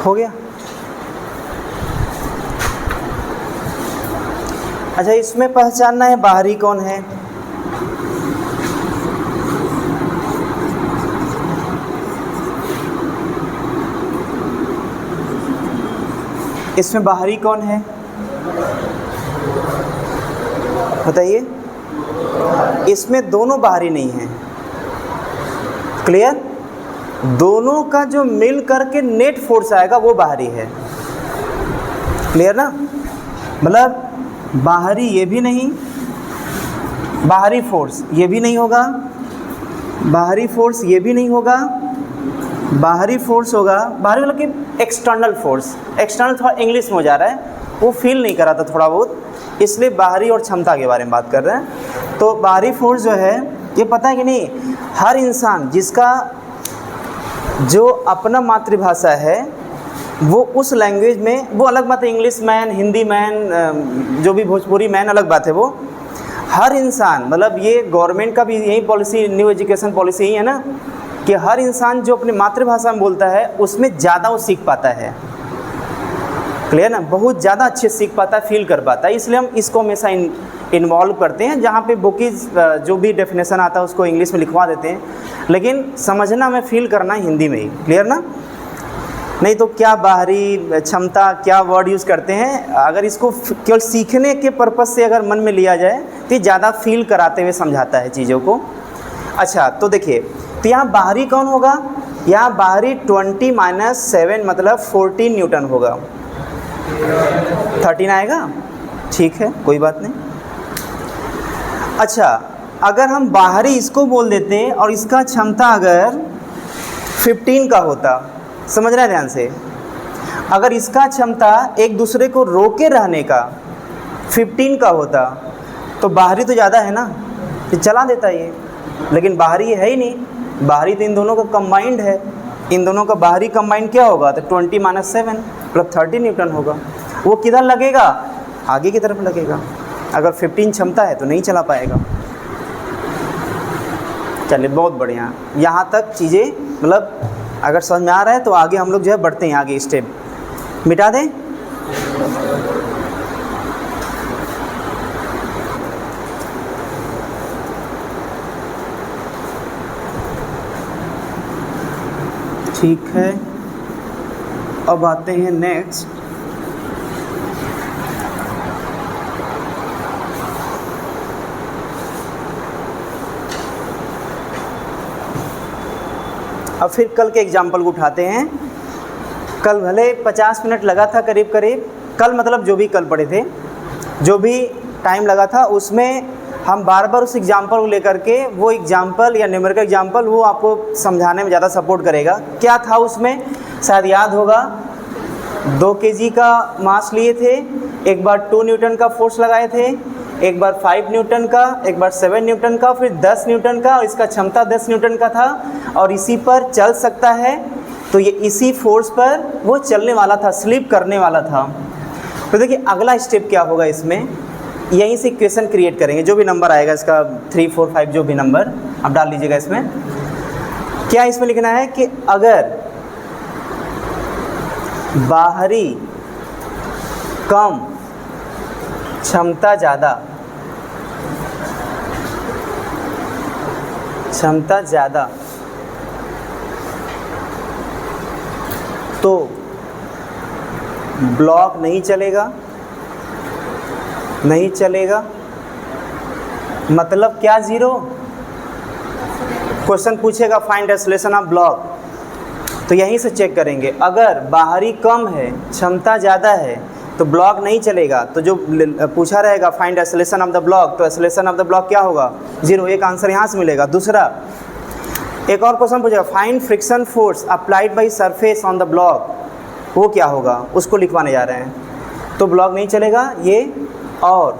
हो गया। अच्छा, इसमें पहचानना है बाहरी कौन है। इसमें बाहरी कौन है बताइए। इसमें दोनों बाहरी नहीं हैं। क्लियर? दोनों का जो मिल करके नेट फोर्स आएगा वो बाहरी है। क्लियर ना? मतलब बाहरी ये भी नहीं, बाहरी फोर्स ये भी नहीं होगा, बाहरी फोर्स ये भी नहीं होगा, बाहरी फोर्स होगा, बाहरी मतलब कि एक्सटर्नल फोर्स। एक्सटर्नल थोड़ा इंग्लिश में हो जा रहा है, वो फील नहीं करा था थोड़ा बहुत, इसलिए बाहरी और क्षमता के बारे में बात कर रहे हैं। तो बाहरी फोर्स जो है, ये पता है कि नहीं, हर इंसान जिसका जो अपना मातृभाषा है वो उस लैंग्वेज में, वो अलग बात है, इंग्लिश मैन, हिंदी मैन, जो भी भोजपुरी मैन, अलग बात है। वो हर इंसान, मतलब ये गवर्नमेंट का भी यही पॉलिसी, न्यू एजुकेशन पॉलिसी ही है ना, कि हर इंसान जो अपनी मातृभाषा में बोलता है उसमें ज़्यादा वो सीख पाता है। क्लियर ना? बहुत ज़्यादा अच्छे सीख पाता है, फील कर पाता है। इसलिए हम इसको हमेशा इन्वॉल्व करते हैं। जहाँ पे बुकीज जो भी डेफिनेशन आता है उसको इंग्लिश में लिखवा देते हैं, लेकिन समझना में, फील करना हिंदी में ही। क्लियर ना? नहीं तो क्या बाहरी, क्षमता, क्या वर्ड यूज़ करते हैं। अगर इसको केवल सीखने के पर्पज़ से अगर मन में लिया जाए तो ज़्यादा फील कराते हुए समझाता है चीज़ों को। अच्छा, तो देखिए, तो यहाँ बाहरी कौन होगा? यहाँ बाहरी 20 - 7 मतलब 14 न्यूटन होगा। 13 आएगा? ठीक है, कोई बात नहीं। अच्छा, अगर हम बाहरी इसको बोल देते हैं और इसका क्षमता अगर 15 का होता, समझ रहे हैं ध्यान से, अगर इसका क्षमता एक दूसरे को रोके रहने का 15 का होता तो बाहरी तो ज़्यादा है ना, ये चला देता ये, लेकिन बाहरी ये है ही नहीं। बाहरी तो इन दोनों का कंबाइंड है। इन दोनों का बाहरी कंबाइंड क्या होगा? तो 20 - 7 मतलब 30 न्यूटन होगा। वो किधर लगेगा? आगे की तरफ लगेगा। अगर 15 क्षमता है तो नहीं चला पाएगा। चलिए, बहुत बढ़िया। यहाँ तक चीज़ें मतलब अगर समझ में आ रहा है तो आगे हम लोग जो है बढ़ते हैं, आगे स्टेप मिटा दें। ठीक है, अब आते हैं नेक्स्ट। अब फिर कल के एग्जाम्पल को उठाते हैं। कल भले 50 मिनट लगा था करीब करीब, कल मतलब जो भी कल पढ़े थे, जो भी टाइम लगा था उसमें हम बार बार उस एग्जाम्पल को लेकर के, वो एग्जाम्पल या न्यूमेरिकल एग्जाम्पल वो आपको समझाने में ज़्यादा सपोर्ट करेगा। क्या था उसमें, शायद याद होगा, 2 kg का मास लिए थे, एक बार 2 न्यूटन का फोर्स लगाए थे, एक बार 5 न्यूटन का, एक बार 7 न्यूटन का, फिर 10 न्यूटन का, और इसका क्षमता 10 न्यूटन का था और इसी पर चल सकता है। तो ये इसी फोर्स पर वो चलने वाला था, स्लिप करने वाला था। तो देखिए अगला स्टेप क्या होगा, इसमें यहीं से इक्वेशन क्रिएट करेंगे। जो भी नंबर आएगा इसका 3, 4, 5 जो भी नंबर आप डाल लीजिएगा। इसमें क्या इसमें लिखना है कि अगर बाहरी कम, क्षमता ज़्यादा, क्षमता ज़्यादा, तो ब्लॉक नहीं चलेगा, नहीं चलेगा। मतलब क्या? जीरो। क्वेश्चन पूछेगा फाइंड एक्सेलरेशन ऑफ ब्लॉक, तो यहीं से चेक करेंगे। अगर बाहरी कम है, क्षमता ज़्यादा है, तो ब्लॉक नहीं चलेगा। तो जो पूछा रहेगा find acceleration of the block, तो एक्सेलरेशन ऑफ द ब्लॉक क्या होगा? जीरो। एक आंसर यहाँ से मिलेगा। दूसरा, एक और क्वेश्चन पूछेगा find friction force applied by surface on the block, वो क्या होगा? उसको लिखवाने जा रहे हैं। तो ब्लॉक नहीं चलेगा ये, और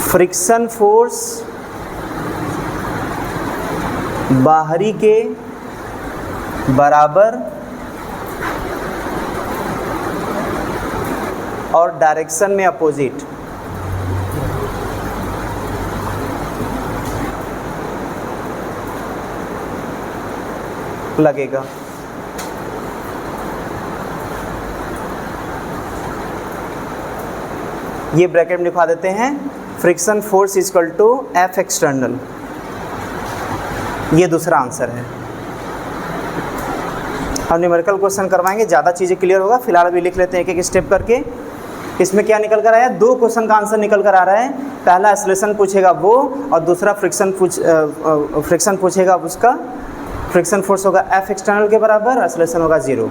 फ्रिक्शन फोर्स बाहरी के बराबर और डायरेक्शन में अपोजिट। लगेगा। ये ब्रैकेट में लिखवा देते हैं, friction force equal to F external. ये दूसरा आंसर है। हम न्यूमेरिकल क्वेश्चन करवाएंगे, ज़्यादा चीज़ें क्लियर होगा। फिलहाल अभी लिख लेते हैं एक एक स्टेप करके। इसमें क्या निकल कर आया, 2 क्वेश्चन का आंसर निकल कर आ रहा है। पहला एक्सेलरेशन पूछेगा वो, और दूसरा फ्रिक्शन पूछेगा उसका। फ्रिक्शन फोर्स होगा एफ एक्सटर्नल के बराबर, एक्सेलरेशन होगा 0।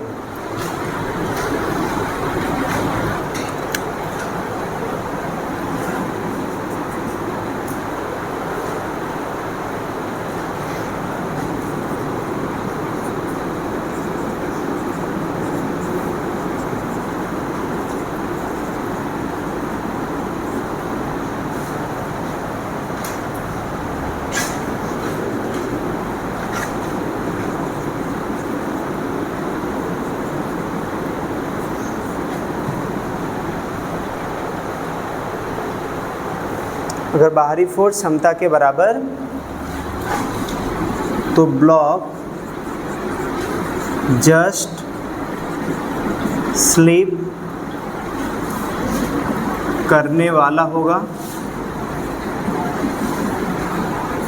अगर बाहरी फोर्स क्षमता के बराबर तो ब्लॉक जस्ट स्लिप करने वाला होगा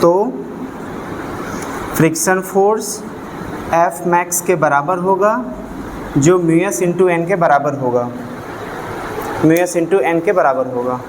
तो फ्रिक्शन फोर्स एफ मैक्स के बराबर होगा, जो म्यू एस इंटू एन के बराबर होगा। म्यू एस इंटू एन के बराबर होगा।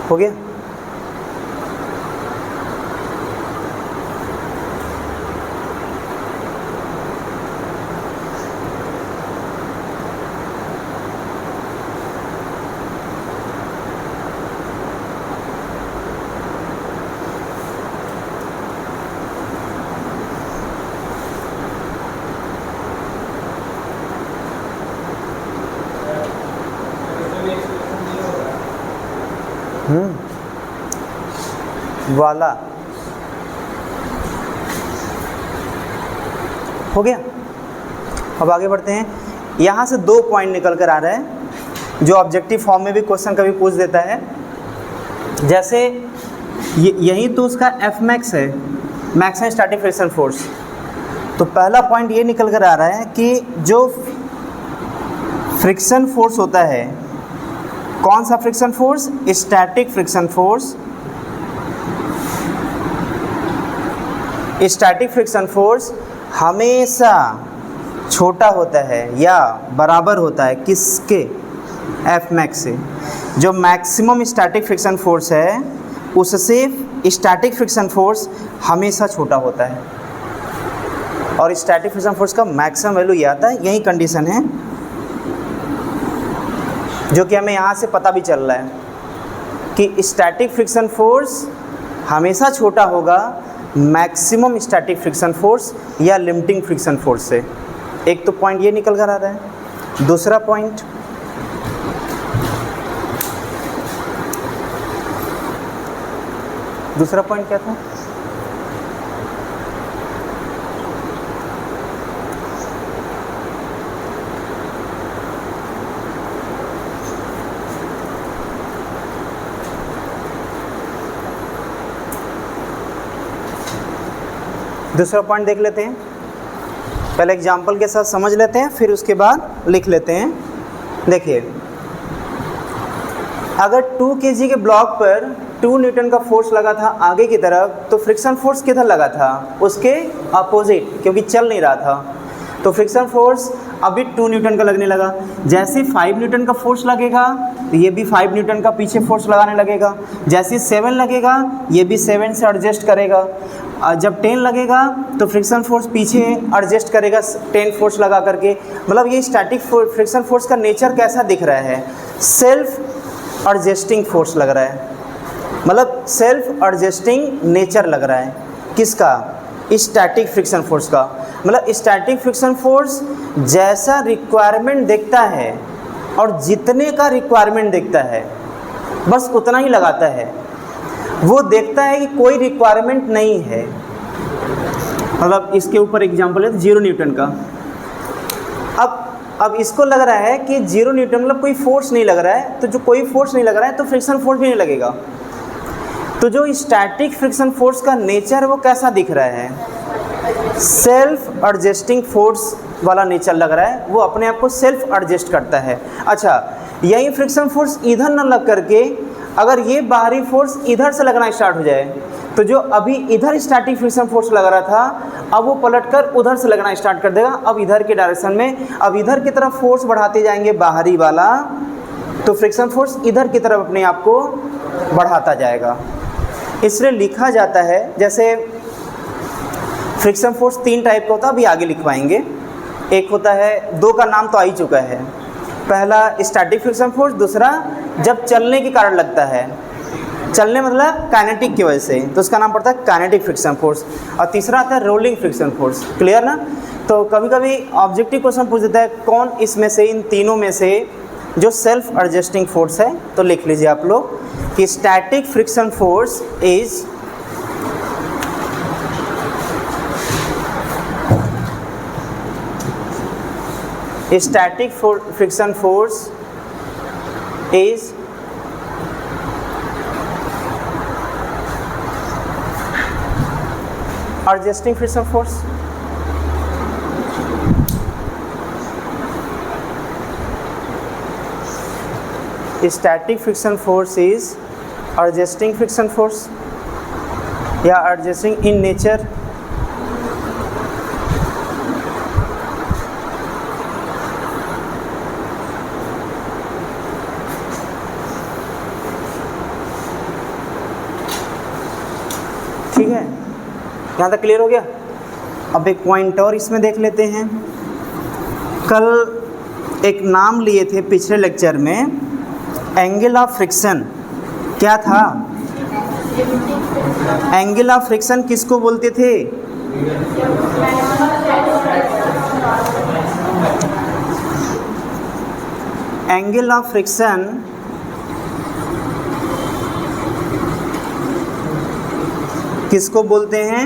हो गया? वाला हो गया। अब आगे बढ़ते हैं। यहाँ से 2 पॉइंट निकल कर आ रहे हैं जो ऑब्जेक्टिव फॉर्म में भी क्वेश्चन कभी पूछ देता है। जैसे यही तो उसका एफ मैक्स है, मैक्सिमम स्टैटिक फ्रिक्शन फोर्स। तो पहला पॉइंट ये निकल कर आ रहा है कि जो फ्रिक्शन फोर्स होता है, कौन सा friction force? Static friction force. Static friction force हमेशा छोटा होता है या बराबर होता है किसके? एफ मैक्स से। जो मैक्सिमम स्टैटिक फ्रिक्शन फोर्स है उससे स्टैटिक फ्रिक्शन फोर्स हमेशा छोटा होता है, और स्टैटिक फ्रिक्शन फोर्स का मैक्सिमम वैल्यू ये आता है। यही कंडीशन है जो कि हमें यहाँ से पता भी चल रहा है कि स्टैटिक फ्रिक्शन फोर्स हमेशा छोटा होगा मैक्सिमम स्टैटिक फ्रिक्शन फोर्स या लिमिटिंग फ्रिक्शन फोर्स से। एक तो पॉइंट ये निकल कर आ रहा है। दूसरा पॉइंट, क्या था? दूसरा पॉइंट देख लेते हैं। पहले एग्जाम्पल के साथ समझ लेते हैं, फिर उसके बाद लिख लेते हैं। देखिए, अगर 2 kg के ब्लॉक पर 2 न्यूटन का फोर्स लगा था आगे की तरफ, तो फ्रिक्शन फोर्स किधर लगा था? उसके अपोजिट, क्योंकि चल नहीं रहा था। तो फ्रिक्शन फोर्स अभी 2 न्यूटन का लगने लगा। जैसे 5 न्यूटन का फोर्स लगेगा तो ये भी 5 न्यूटन का पीछे फोर्स लगाने लगेगा। जैसे 7 लगेगा ये भी 7 से एडजस्ट करेगा। जब 10 लगेगा तो फ्रिक्शन फोर्स पीछे एडजस्ट करेगा 10 फोर्स लगा करके। मतलब ये स्टैटिक फ्रिक्शन फोर्स का नेचर कैसा दिख रहा है, सेल्फ एडजस्टिंग फोर्स लग रहा है, मतलब सेल्फ एडजस्टिंग नेचर लग रहा है किसका, स्टैटिक फ्रिक्शन फोर्स का। मतलब स्टैटिक फ्रिक्शन फोर्स जैसा रिक्वायरमेंट देखता है और जितने का रिक्वायरमेंट देखता है बस उतना ही लगाता है। वो देखता है कि कोई रिक्वायरमेंट नहीं है, मतलब इसके ऊपर एग्जांपल है 0 न्यूटन का। अब इसको लग रहा है कि 0 न्यूटन मतलब कोई फोर्स नहीं लग रहा है, तो जो कोई फोर्स नहीं लग रहा है तो फ्रिक्शन फोर्स भी नहीं लगेगा। तो जो स्टैटिक फ्रिक्शन फोर्स का नेचर वो कैसा दिख रहा है, सेल्फ एडजस्टिंग फोर्स वाला नेचर लग रहा है, वो अपने आप को सेल्फ एडजस्ट करता है। अच्छा, यही फ्रिक्शन फोर्स इधर न लग करके अगर ये बाहरी फोर्स इधर से लगना स्टार्ट हो जाए, तो जो अभी इधर स्टैटिक फ्रिक्शन फोर्स लग रहा था अब वो पलटकर उधर से लगना स्टार्ट कर देगा। अब इधर के डायरेक्शन में, अब इधर की तरफ फोर्स बढ़ाते जाएंगे बाहरी वाला, तो फ्रिक्शन फोर्स इधर की तरफ अपने आप को बढ़ाता जाएगा। इसलिए लिखा जाता है, जैसे फ्रिक्शन फोर्स 3 टाइप का होता है, अभी आगे लिखवाएंगे। एक होता है, 2 का नाम तो आ ही चुका है, पहला स्टैटिक फ्रिक्शन फोर्स, दूसरा जब चलने के कारण लगता है, चलने मतलब काइनेटिक की वजह से, तो उसका नाम पड़ता है काइनेटिक फ्रिक्शन फोर्स, और तीसरा आता है रोलिंग फ्रिक्शन फोर्स। क्लियर ना। तो कभी कभी ऑब्जेक्टिव क्वेश्चन पूछ देता है कौन इसमें से, इन तीनों में से जो सेल्फ एडजस्टिंग फोर्स है, तो लिख लीजिए आप लोग कि static friction force is static friction force is adjusting friction force. Static friction force is adjusting friction force, या adjusting in nature. ठीक है, यहाँ तक क्लियर हो गया। अब एक पॉइंट और इसमें देख लेते हैं। कल एक नाम लिए थे पिछले लेक्चर में, एंगल ऑफ फ्रिक्शन। क्या था? एंगल ऑफ फ्रिक्शन किसको बोलते थे? एंगल ऑफ फ्रिक्शन किसको बोलते हैं?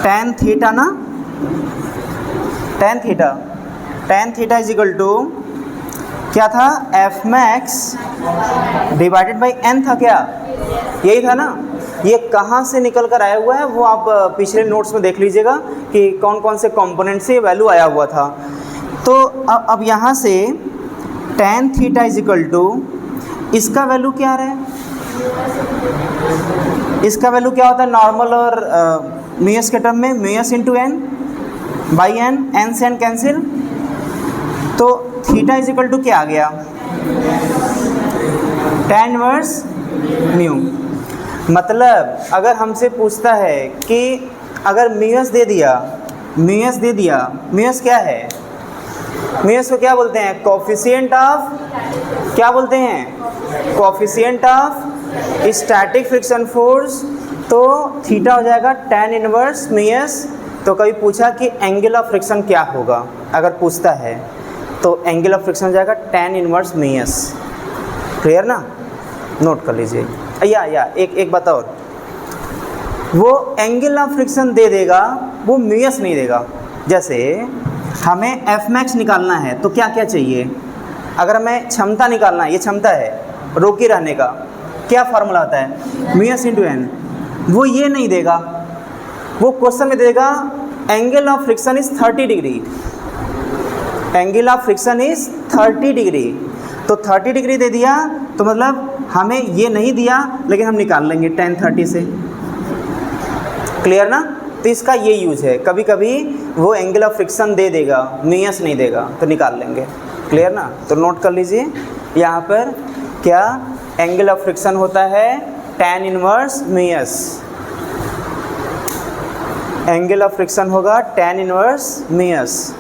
tan थीटा ना, tan theta. tan theta is equal to क्या था? F max divided by N था क्या? यही था ना। ये कहाँ से निकल कर आया हुआ है वो आप पिछले नोट्स में देख लीजिएगा कि कौन कौन से कंपोनेंट से वैल्यू आया हुआ था। तो अब यहाँ से tan theta is equal to, इसका वैल्यू क्या आ रहा है? इसका वैल्यू क्या होता है नॉर्मल और म्यूएस के टर्म में? Mu s into N by N, N से एन कैंसिल, तो थीटा इज इक्वल टू क्या आ गया? tan inverse mu. मतलब अगर हमसे पूछता है कि अगर म्यूएस दे दिया, म्यूएस क्या है? म्यूएस को क्या बोलते हैं? कोफिशिएंट ऑफ, क्या बोलते हैं? Coefficient of static friction force. तो थीटा हो जाएगा tan इनवर्स म्यूएस। तो कभी पूछा कि एंगल ऑफ फ्रिक्शन क्या होगा, अगर पूछता है तो एंगल ऑफ फ्रिक्शन हो जाएगा tan इनवर्स म्यूएस। क्लियर ना, नोट कर लीजिए। या एक बात और, वो एंगल ऑफ फ्रिक्शन दे देगा, वो म्यूएस नहीं देगा। जैसे हमें एफ मैक्स निकालना है तो क्या क्या चाहिए? अगर हमें क्षमता निकालना है, ये क्षमता है रोके रहने का, क्या फार्मूला होता है? Mu s into N. वो ये नहीं देगा, वो क्वेश्चन में देगा angle of friction is 30 degree, angle of friction is 30 degree. तो 30 डिग्री दे दिया तो मतलब हमें ये नहीं दिया, लेकिन हम निकाल लेंगे tan 30 से। क्लियर ना। तो इसका ये यूज है, कभी कभी वो एंगल ऑफ फ्रिक्शन दे देगा, म्यूएस नहीं देगा, तो निकाल लेंगे। क्लियर ना। तो नोट कर लीजिए यहाँ पर क्या एंगल ऑफ फ्रिक्शन होता है? tan inverse mu s. Angle of friction होगा tan इनवर्स म्यूएस।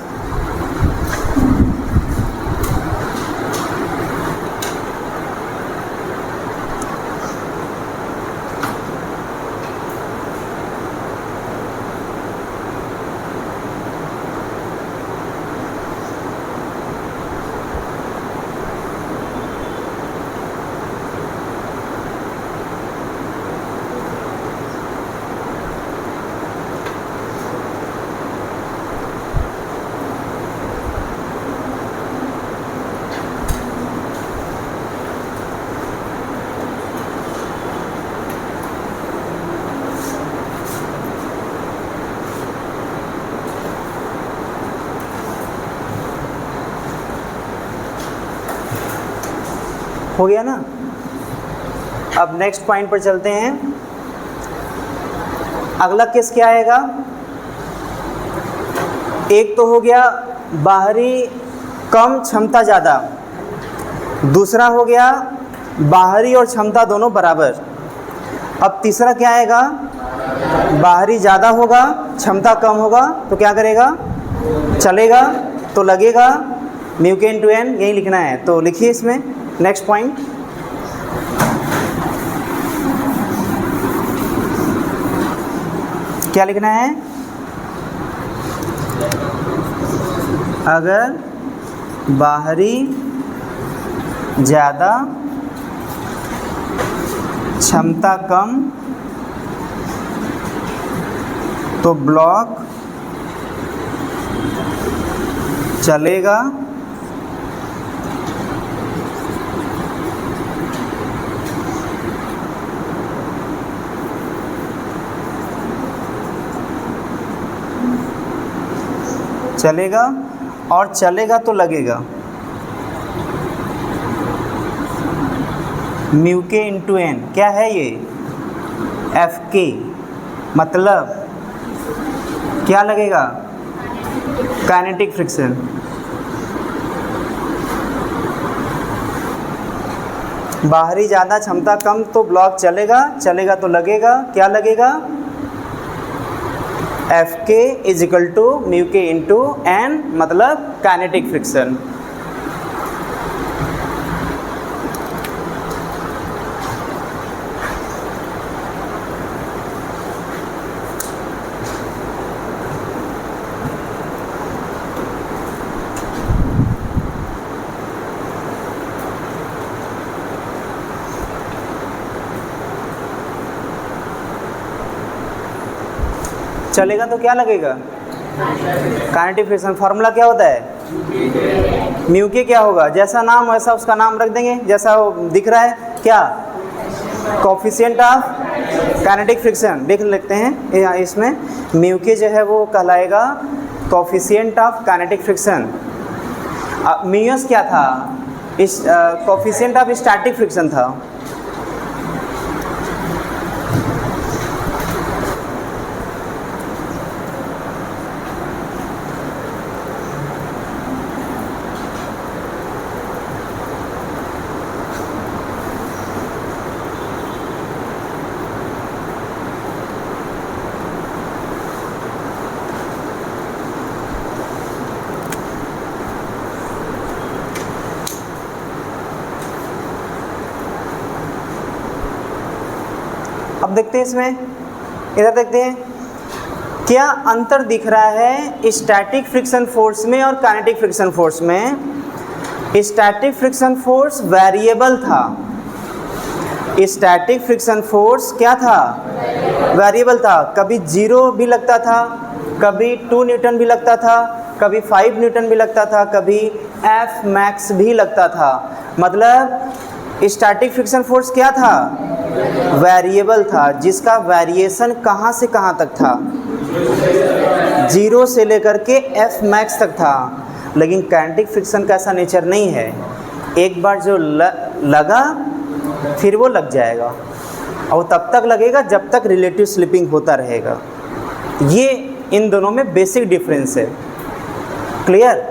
हो गया ना। अब नेक्स्ट पॉइंट पर चलते हैं। अगला केस क्या आएगा? एक तो हो गया बाहरी कम क्षमता ज़्यादा, दूसरा हो गया बाहरी और क्षमता दोनों बराबर। अब तीसरा क्या आएगा? बाहरी ज़्यादा होगा क्षमता कम होगा तो क्या करेगा? चलेगा तो लगेगा म्यू के इंटू एन, यही लिखना है। तो लिखिए इसमें नेक्स्ट पॉइंट। क्या लिखना है? अगर बाहरी ज़्यादा क्षमता कम तो ब्लॉक चलेगा और चलेगा तो लगेगा म्यू के इंटू एन। क्या है ये? एफ के। मतलब क्या लगेगा? Kinetic friction. बाहरी ज़्यादा क्षमता कम तो ब्लॉक चलेगा तो लगेगा। क्या लगेगा? एफ के इज इक्वल टू म्यू के इंटू एन, मतलब काइनेटिक फ्रिक्शन। चलेगा तो क्या लगेगा? Kinetic friction. फार्मूला क्या होता है? म्यू के क्या होगा? जैसा नाम वैसा उसका नाम रख देंगे, जैसा वो दिख रहा है। क्या? कोफिशिएंट ऑफ काइनेटिक फ्रिक्शन लिख लेते हैं इसमें। म्यू के जो है वो कहलाएगा coefficient of kinetic friction. Mu s क्या था? इस कोफिशिएंट ऑफ स्टैटिक फ्रिक्शन था। अब देखते हैं इसमें, इधर देखते हैं क्या अंतर दिख रहा है स्टैटिक फ्रिक्शन फोर्स में और काइनेटिक फ्रिक्शन फोर्स में। स्टैटिक फ्रिक्शन फोर्स वेरिएबल था। स्टैटिक फ्रिक्शन फोर्स क्या था? वेरिएबल था। कभी 0 भी लगता था, कभी 2 न्यूटन भी लगता था, कभी 5 न्यूटन भी लगता था, कभी एफ मैक्स भी लगता था। मतलब स्टैटिक फ्रिक्शन फोर्स क्या था? वेरिएबल था, जिसका वेरिएशन कहाँ से कहाँ तक था? 0 से लेकर के एफ मैक्स तक था। लेकिन काइनेटिक फ्रिक्शन का ऐसा नेचर नहीं है। एक बार जो लगा फिर वो लग जाएगा, और तब तक लगेगा जब तक रिलेटिव स्लिपिंग होता रहेगा। ये इन दोनों में बेसिक डिफरेंस है। क्लियर?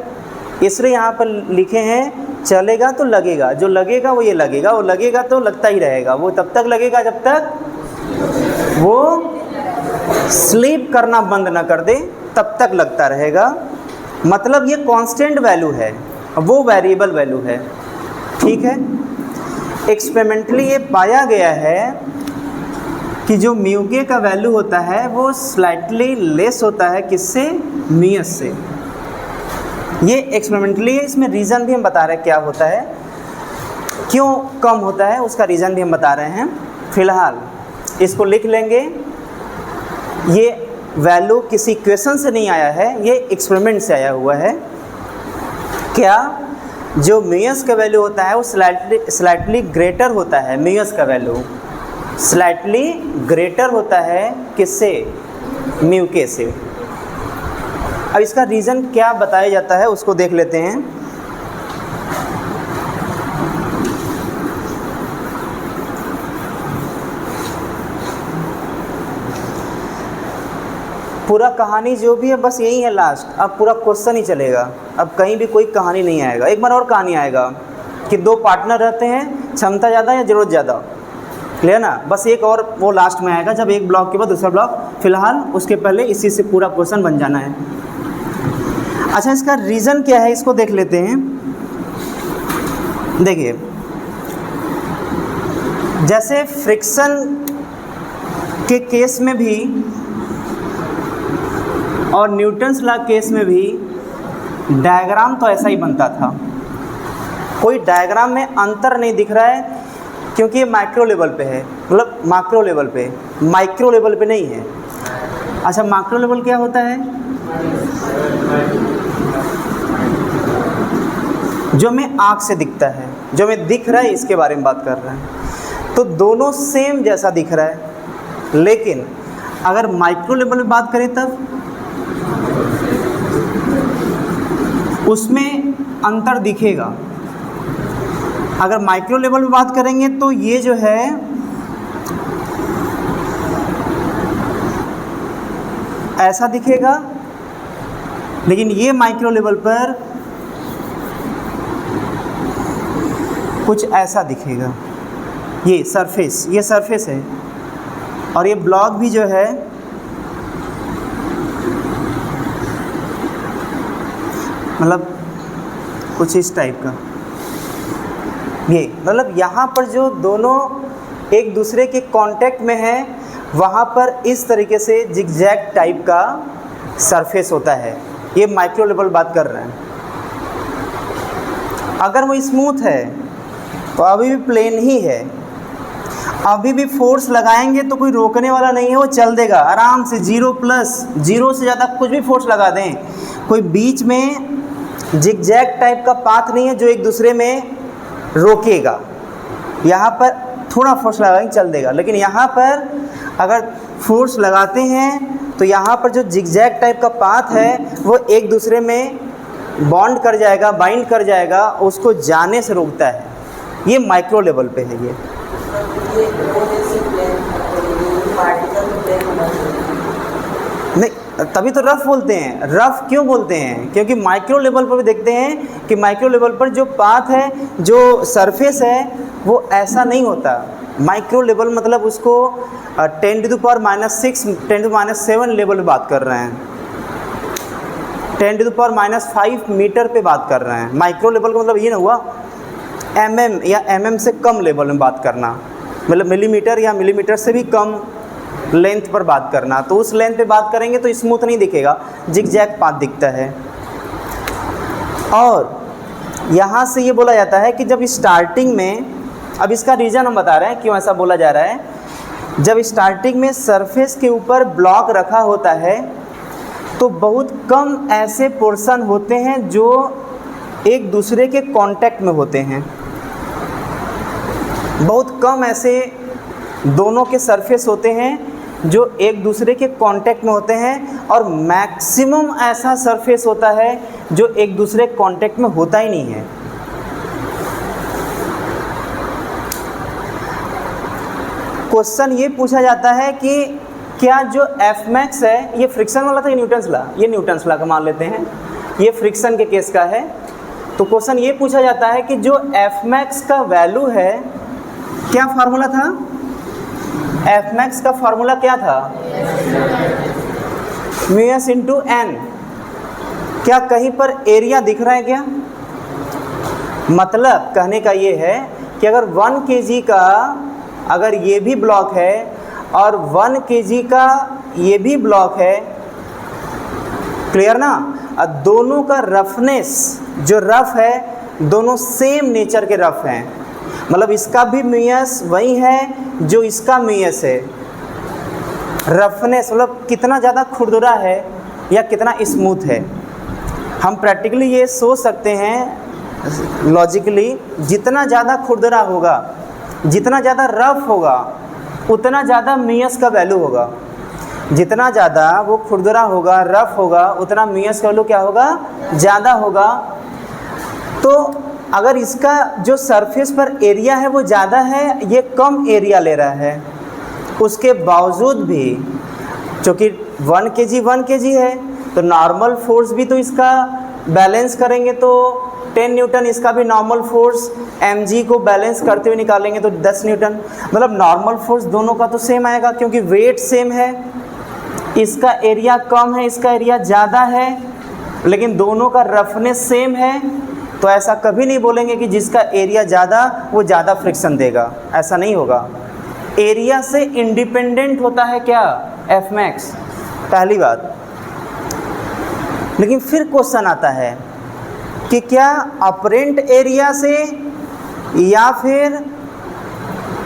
इसलिए यहाँ पर लिखे हैं चलेगा तो लगेगा। जो लगेगा वो ये लगेगा, वो लगेगा तो लगता ही रहेगा। वो तब तक लगेगा जब तक वो स्लीप करना बंद ना कर दे तब तक लगता रहेगा। मतलब ये कांस्टेंट वैल्यू है, वो वेरिएबल वैल्यू है, ठीक है। एक्सपेरिमेंटली ये पाया गया है कि जो म्यू के का वैल्यू होता है वो स्लाइटली लेस होता है किससे, म्यूएस से। ये एक्सपेरिमेंटली है, इसमें रीज़न भी हम बता रहे हैं क्या होता है, क्यों कम होता है, उसका रीज़न भी हम बता रहे हैं। फिलहाल इसको लिख लेंगे। ये वैल्यू किसी क्वेश्चन से नहीं आया है, ये एक्सपेरिमेंट से आया हुआ है। क्या जो म्यूएस का वैल्यू होता है वो स्लाइटली ग्रेटर होता है, म्यूएस का वैल्यू स्लाइटली ग्रेटर होता है किससे, म्यू के से। अब इसका रीज़न क्या बताया जाता है उसको देख लेते हैं। पूरा कहानी जो भी है बस यही है लास्ट, अब पूरा क्वेश्चन ही चलेगा, अब कहीं भी कोई कहानी नहीं आएगा। एक बार और कहानी आएगा कि दो पार्टनर रहते हैं, क्षमता ज़्यादा या ज़रूरत ज़्यादा, क्लियर ना। बस एक और वो लास्ट में आएगा जब एक ब्लॉक के बाद दूसरा ब्लॉक, फिलहाल उसके पहले इसी से पूरा क्वेश्चन बन जाना है। अच्छा, इसका रीज़न क्या है इसको देख लेते हैं। देखिए, जैसे फ्रिक्शन के केस में भी और न्यूटन्स लॉ केस में भी डायग्राम तो ऐसा ही बनता था। कोई डायग्राम में अंतर नहीं दिख रहा है क्योंकि ये माइक्रो लेवल पे है, मतलब माइक्रो लेवल पे, माइक्रो लेवल पे नहीं है। अच्छा, माइक्रो लेवल क्या होता है, जो हमें आँख से दिखता है, जो हमें दिख रहा है, इसके बारे में बात कर रहे हैं। तो दोनों सेम जैसा दिख रहा है, लेकिन अगर माइक्रो लेवल में बात करें तब उसमें अंतर दिखेगा। अगर माइक्रो लेवल में बात करेंगे तो ये जो है ऐसा दिखेगा, लेकिन ये माइक्रो लेवल पर कुछ ऐसा दिखेगा। ये सरफेस है, और ये ब्लॉक भी जो है मतलब कुछ इस टाइप का। ये मतलब यहाँ पर जो दोनों एक दूसरे के कांटेक्ट में हैं, वहाँ पर इस तरीके से जिगजैग टाइप का सरफेस होता है। ये माइक्रो लेवल बात कर रहे हैं। अगर वो स्मूथ है तो अभी भी प्लेन ही है, अभी भी फोर्स लगाएंगे तो कोई रोकने वाला नहीं है, वो चल देगा आराम से। 0+ से ज़्यादा कुछ भी फोर्स लगा दें, कोई बीच में जिगजैग टाइप का पाथ नहीं है जो एक दूसरे में रोकेगा। यहाँ पर थोड़ा फोर्स लगाएंगे चल देगा, लेकिन यहाँ पर अगर फोर्स लगाते हैं तो यहाँ पर जो जिगजैग टाइप का पाथ है वो एक दूसरे में बॉन्ड कर जाएगा, बाइंड कर जाएगा, उसको जाने से रोकता है। ये माइक्रो लेवल पे है। ये नहीं, तभी तो रफ बोलते हैं। रफ क्यों बोलते हैं? क्योंकि माइक्रो लेवल पर भी देखते हैं कि माइक्रो लेवल पर जो पाथ है, जो सरफेस है, वो ऐसा नहीं होता। माइक्रो लेवल मतलब उसको 10⁻⁻6 10⁻⁷ लेवल पे बात कर रहे हैं, 10⁻⁵ मीटर पे बात कर रहे हैं। माइक्रो लेवल का मतलब ये ना हुआ mm या mm से कम लेवल में बात करना, मतलब मिलीमीटर या मिलीमीटर से भी कम लेंथ पर बात करना। तो उस लेंथ पे बात करेंगे तो स्मूथ नहीं दिखेगा, जिगजैग पाथ दिखता है। और यहाँ से ये बोला जाता है कि जब स्टार्टिंग में, अब इसका रीज़न हम बता रहे हैं क्यों ऐसा बोला जा रहा है। जब स्टार्टिंग में सरफेस के ऊपर ब्लॉक रखा होता है तो बहुत कम ऐसे पोर्शन होते हैं जो एक दूसरे के कांटेक्ट में होते हैं। बहुत कम ऐसे दोनों के सरफेस होते हैं जो एक दूसरे के कांटेक्ट में होते हैं, और मैक्सिमम ऐसा सरफेस होता है जो एक दूसरे कांटेक्ट में होता ही नहीं है। क्वेश्चन ये पूछा जाता है कि क्या जो Fmax है, ये फ्रिक्शन वाला था, ये न्यूटन्स लॉ, ये न्यूटन्स लॉ का मान लेते हैं, ये फ्रिक्शन के केस का है। तो क्वेश्चन ये पूछा जाता है कि जो Fmax का वैल्यू है, क्या फार्मूला था? Fmax का फार्मूला क्या था? Mu s into N. क्या कहीं पर एरिया दिख रहा है क्या? मतलब कहने का ये है कि अगर 1 kg का अगर ये भी ब्लॉक है और 1 kg का ये भी ब्लॉक है, क्लियर ना, और दोनों का रफनेस जो रफ है दोनों सेम नेचर के रफ हैं, मतलब इसका भी म्यूएस वही है जो इसका म्यूएस है। रफनेस मतलब कितना ज़्यादा खुरदुरा है या कितना स्मूथ है। हम प्रैक्टिकली ये सोच सकते हैं लॉजिकली, जितना ज़्यादा खुरदुरा होगा, जितना ज़्यादा रफ होगा, उतना ज़्यादा म्यूएस का वैल्यू होगा। जितना ज़्यादा वो खुरदुरा होगा, रफ होगा, उतना म्यूएस का वैल्यू क्या होगा? ज़्यादा होगा। तो अगर इसका जो सरफेस पर एरिया है वो ज़्यादा है, ये कम एरिया ले रहा है, उसके बावजूद भी चूँकि 1 kg है तो नॉर्मल फोर्स भी तो इसका बैलेंस करेंगे तो 10 न्यूटन, इसका भी नॉर्मल फोर्स mg को बैलेंस करते हुए निकालेंगे तो 10 न्यूटन, मतलब नॉर्मल फोर्स दोनों का तो सेम आएगा क्योंकि वेट सेम है। इसका एरिया कम है, इसका एरिया ज़्यादा है, लेकिन दोनों का रफनेस सेम है, तो ऐसा कभी नहीं बोलेंगे कि जिसका एरिया ज़्यादा वो ज़्यादा फ्रिक्शन देगा, ऐसा नहीं होगा। एरिया से इंडिपेंडेंट होता है क्या? एफ मैक्स, पहली बात। लेकिन फिर क्वेश्चन आता है कि क्या अपरेंट एरिया से या फिर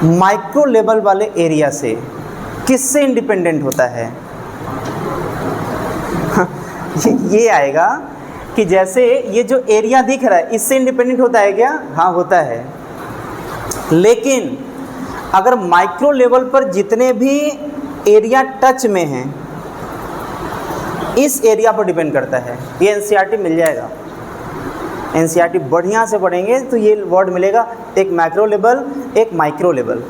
माइक्रो लेवल वाले एरिया से, किससे इंडिपेंडेंट होता है? ये आएगा कि जैसे ये जो एरिया दिख रहा है इससे इंडिपेंडेंट होता है क्या? हाँ होता है। लेकिन अगर माइक्रो लेवल पर जितने भी एरिया टच में हैं इस एरिया पर डिपेंड करता है। ये एनसीईआरटी मिल जाएगा, एनसीईआरटी बढ़िया से पढ़ेंगे तो ये वर्ड मिलेगा, एक मैक्रो लेवल एक माइक्रो लेवल।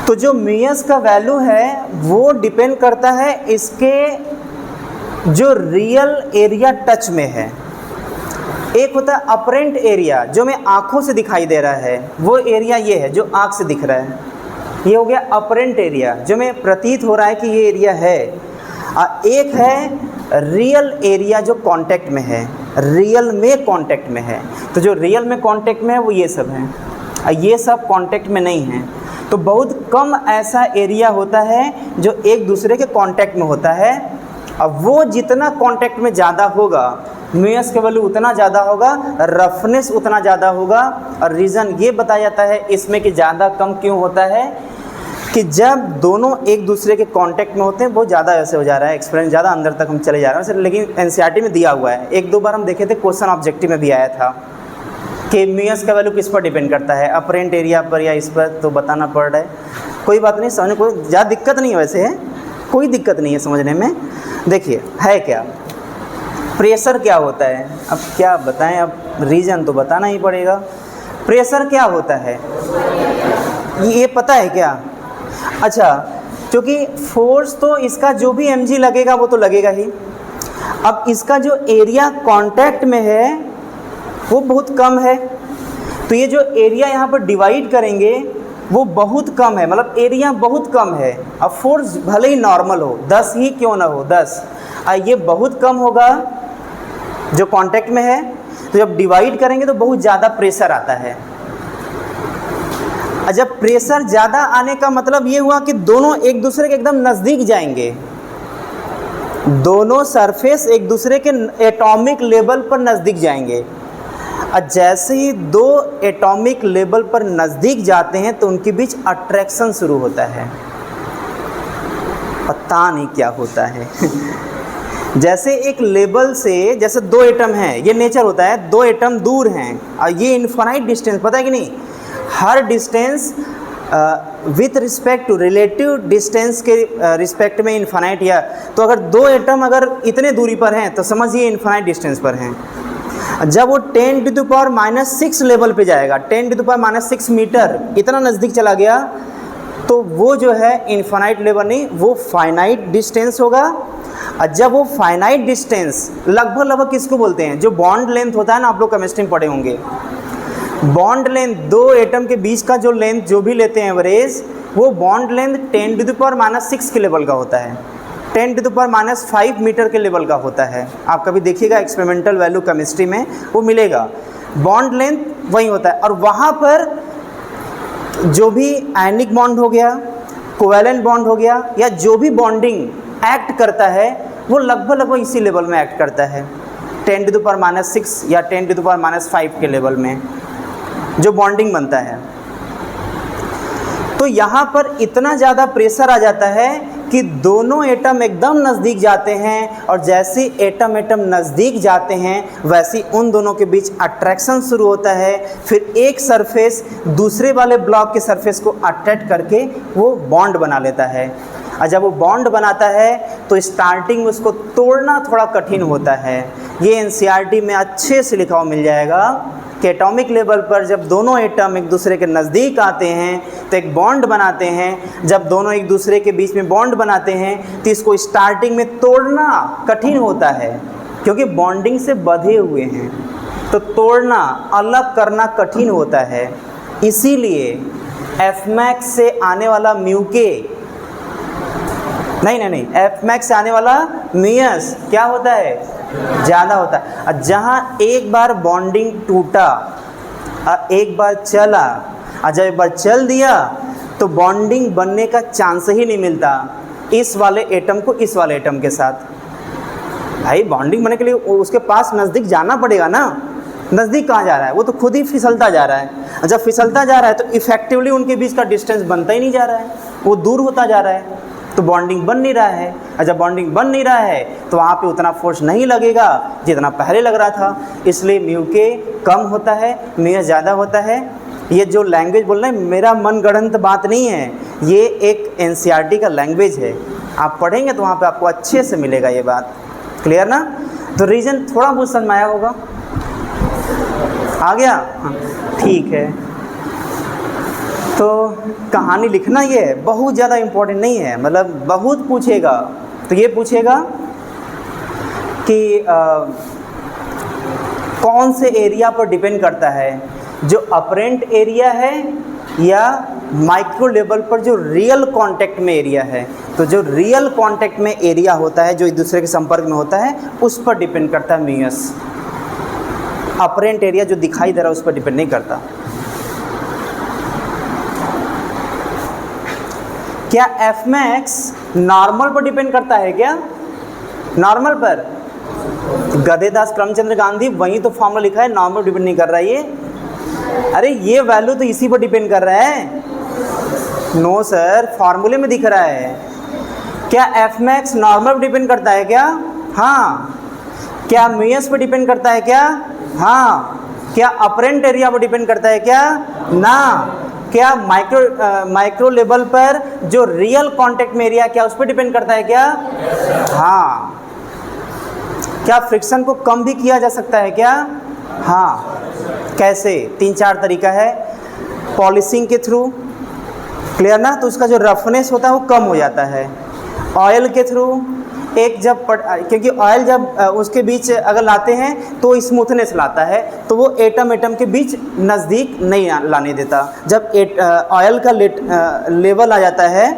तो जो म्यूएस का वैल्यू है वो डिपेंड करता है इसके जो रियल एरिया टच में है। एक होता है अपरेंट एरिया जो हमें आँखों से दिखाई दे रहा है, वो एरिया ये है जो आँख से दिख रहा है, ये हो गया अपरेंट एरिया जो हमें प्रतीत हो रहा है कि ये एरिया है। और एक है रियल एरिया जो कांटेक्ट में है, रियल में कांटेक्ट में है। तो जो रियल में कांटेक्ट में है वो ये सब हैं, और ये सब कांटेक्ट में नहीं हैं। तो बहुत कम ऐसा एरिया होता है जो एक दूसरे के कांटेक्ट में होता है, अब वो जितना कांटेक्ट में ज़्यादा होगा म्यूएस का वैल्यू उतना ज़्यादा होगा, रफनेस उतना ज़्यादा होगा। और रीज़न ये बताया जाता है इसमें कि ज़्यादा कम क्यों होता है कि जब दोनों एक दूसरे के कांटेक्ट में होते हैं, बहुत ज़्यादा ऐसे हो जा रहा है, एक्सपेरिमेंट ज़्यादा अंदर तक हम चले जा रहे हैं, लेकिन एनसीईआरटी में दिया हुआ है। 1-2 बार हम देखे थे, क्वेश्चन ऑब्जेक्टिव में भी आया था कि म्यूएस का वैल्यू किस पर डिपेंड करता है, अपरेंट एरिया पर या इस पर, तो बताना पड़ रहा है। कोई बात नहीं, समझने कोई ज़्यादा दिक्कत नहीं है, वैसे है कोई दिक्कत नहीं है समझने में। देखिए है क्या, प्रेशर क्या होता है, अब क्या बताएं, अब रीज़न तो बताना ही पड़ेगा। प्रेशर क्या होता है ये पता है क्या? अच्छा, क्योंकि फोर्स तो इसका जो भी mg लगेगा वो तो लगेगा ही। अब इसका जो एरिया कांटेक्ट में है वो बहुत कम है, तो ये जो एरिया यहाँ पर डिवाइड करेंगे वो बहुत कम है, मतलब एरिया बहुत कम है। अब फोर्स भले ही नॉर्मल हो, 10 ही क्यों ना हो, 10, ये बहुत कम होगा जो कांटेक्ट में है, तो जब डिवाइड करेंगे तो बहुत ज़्यादा प्रेशर आता है। जब प्रेशर ज़्यादा आने का मतलब ये हुआ कि दोनों एक दूसरे के एकदम नज़दीक जाएंगे, दोनों सरफेस एक दूसरे के एटॉमिक लेवल पर नज़दीक जाएंगे। और जैसे ही दो एटॉमिक लेवल पर नज़दीक जाते हैं तो उनके बीच अट्रैक्शन शुरू होता है, पता नहीं क्या होता है। जैसे एक लेवल से, जैसे 2 एटम हैं, ये नेचर होता है, 2 एटम दूर हैं और ये इनफाइनाइट डिस्टेंस, पता है कि नहीं, हर distance with respect to relative distance के रिस्पेक्ट में इनफाइनाइट, या तो अगर 2 एटम अगर इतने दूरी पर हैं तो समझिए इनफाइनाइट डिस्टेंस पर हैं। जब वो 10⁻⁻⁶ लेवल पे जाएगा, 10⁻⁻⁶ मीटर, इतना नज़दीक चला गया, तो वो जो है इनफाइनाइट लेवल नहीं, वो फाइनाइट डिस्टेंस होगा। और जब वो फाइनाइट डिस्टेंस लगभग किसको बोलते हैं, जो बॉन्ड लेंथ होता है ना, आप लोग केमिस्ट्री में पढ़े होंगे, बॉन्ड लेंथ 2 एटम के बीच का जो लेंथ जो भी लेते हैं एवरेज, वो बॉन्ड लेंथ 10⁻⁻⁶ के लेवल का होता है। 10⁻⁵ मीटर के लेवल का होता है। आप कभी देखिएगा एक्सपेरिमेंटल वैल्यू केमिस्ट्री में वो मिलेगा। बॉन्ड लेंथ वही होता है, और वहाँ पर जो भी आयनिक बॉन्ड हो गया, कोवैलेंट बॉन्ड हो गया, या जो भी बॉन्डिंग एक्ट करता है वो लगभग इसी लेवल में एक्ट करता है, 10⁻⁶ या 10⁻⁵ के लेवल में जो बॉन्डिंग बनता है। तो यहाँ पर इतना ज़्यादा प्रेशर आ जाता है कि दोनों एटम एकदम नज़दीक जाते हैं, और जैसे एटम नज़दीक जाते हैं वैसे उन दोनों के बीच अट्रैक्शन शुरू होता है। फिर एक सरफेस दूसरे वाले ब्लॉक के सरफेस को अट्रैक्ट करके वो बॉन्ड बना लेता है, और जब वो बॉन्ड बनाता है तो स्टार्टिंग में उसको तोड़ना थोड़ा कठिन होता है। ये एनसीईआरटी में अच्छे से लिखा हुआ मिल जाएगा कि एटॉमिक लेवल पर जब दोनों एटम एक दूसरे के नज़दीक आते हैं तो एक बॉन्ड बनाते हैं। जब दोनों एक दूसरे के बीच में बॉन्ड बनाते हैं तो इसको स्टार्टिंग में तोड़ना कठिन होता है, क्योंकि बॉन्डिंग से बंधे हुए हैं, तो तोड़ना, अलग करना कठिन होता है। इसीलिए एफमैक्स से आने वाला म्यूके नहीं, एफमैक्स से आने वाला म्यूएस क्या होता है, ज़्यादा होता है। जहाँ एक बार बॉन्डिंग टूटा, एक बार चला, और जब एक बार चल दिया तो बॉन्डिंग बनने का चांस ही नहीं मिलता इस वाले एटम को इस वाले एटम के साथ। भाई बॉन्डिंग बनने के लिए उसके पास नज़दीक जाना पड़ेगा ना। नज़दीक कहाँ जा रहा है, वो तो खुद ही फिसलता जा रहा है। जब फिसलता जा रहा है तो इफेक्टिवली उनके बीच का डिस्टेंस बनता ही नहीं जा रहा है, वो दूर होता जा रहा है, तो बॉन्डिंग बन नहीं रहा है। और जब बॉन्डिंग बन नहीं रहा है तो वहाँ पे उतना फोर्स नहीं लगेगा जितना पहले लग रहा था, इसलिए म्यूके कम होता है, म्यूएस ज़्यादा होता है। ये जो लैंग्वेज बोल रहे हैं मेरा मनगढ़ंत बात नहीं है, ये एक एनसीईआरटी का लैंग्वेज है। आप पढ़ेंगे तो वहाँ पे आपको अच्छे से मिलेगा ये बात। क्लियर ना? तो रीज़न थोड़ा बहुत समझ में आया होगा, आ गया? हाँ ठीक है। तो कहानी लिखना ये बहुत ज़्यादा इम्पोर्टेंट नहीं है, मतलब बहुत पूछेगा तो ये पूछेगा कि कौन से एरिया पर डिपेंड करता है, जो अपरेंट एरिया है या माइक्रो लेवल पर जो रियल कांटेक्ट में एरिया है। तो जो रियल कांटेक्ट में एरिया होता है, जो एक दूसरे के संपर्क में होता है, उस पर डिपेंड करता है म्यूएस। अपरेंट एरिया जो दिखाई दे रहा है उस पर डिपेंड नहीं करता। क्या एफमैक्स नॉर्मल पर डिपेंड करता है क्या? नॉर्मल पर गदेदास करमचंद्र गांधी वही तो फॉर्मूला लिखा है, नॉर्मल डिपेंड नहीं कर रहा है ये। अरे ये वैल्यू तो इसी पर डिपेंड कर रहा है। नो सर, फॉर्मूले में दिख रहा है। क्या एफमैक्स नॉर्मल पर डिपेंड करता है क्या? हाँ। क्या म्यूएस पर डिपेंड करता है क्या? हाँ। क्या अपरेंट एरिया पर डिपेंड करता है क्या? ना। क्या माइक्रो लेवल पर जो रियल कांटेक्ट में एरिया क्या उस पर डिपेंड करता है क्या? हाँ। क्या फ्रिक्शन को कम भी किया जा सकता है क्या? हाँ। कैसे? 3-4 तरीका है। पॉलिशिंग के थ्रू, क्लियर ना? तो उसका जो रफनेस होता है वो कम हो जाता है। ऑयल के थ्रू, एक जब क्योंकि ऑयल जब उसके बीच अगर लाते हैं तो स्मूथनेस लाता है, तो वो एटम के बीच नज़दीक नहीं लाने देता। जब ऑयल का लेवल आ जाता है